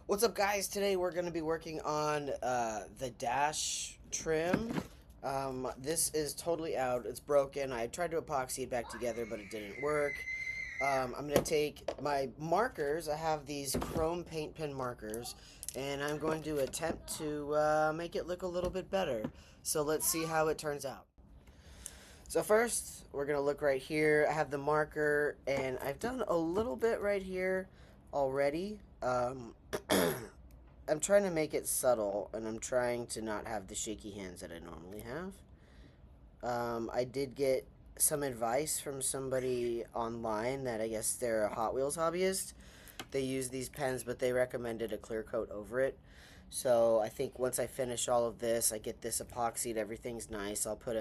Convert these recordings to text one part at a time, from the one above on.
What's up, guys? Today we're going to be working on the dash trim. This is totally out. It's broken. I tried to epoxy it back together, but it didn't work. I'm going to take my markers. I have these chrome paint pen markers, and I'm going to attempt to make it look a little bit better. So let's see how it turns out. So first, we're going to look right here. I have the marker, and I've done a little bit right here already. I'm trying to make it subtle, and I'm trying to not have the shaky hands that I normally have. I did get some advice from somebody online that I guess they're a Hot Wheels hobbyist. They use these pens, but they recommended a clear coat over it. So I think once I finish all of this, I get this epoxied, everything's nice. I'll put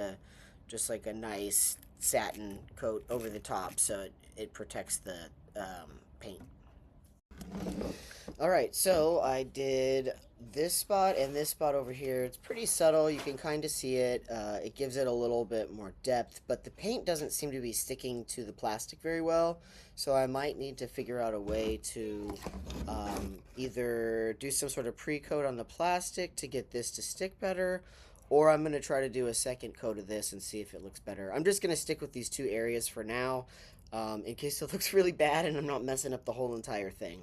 just like a nice satin coat over the top so it protects the paint. Alright, so I did this spot and this spot over here. It's pretty subtle. You can kind of see it. It gives it a little bit more depth, but the paint doesn't seem to be sticking to the plastic very well. So I might need to figure out a way to either do some sort of pre-coat on the plastic to get this to stick better, or I'm going to try to do a second coat of this and see if it looks better. I'm just going to stick with these two areas for now in case it looks really bad and I'm not messing up the whole entire thing.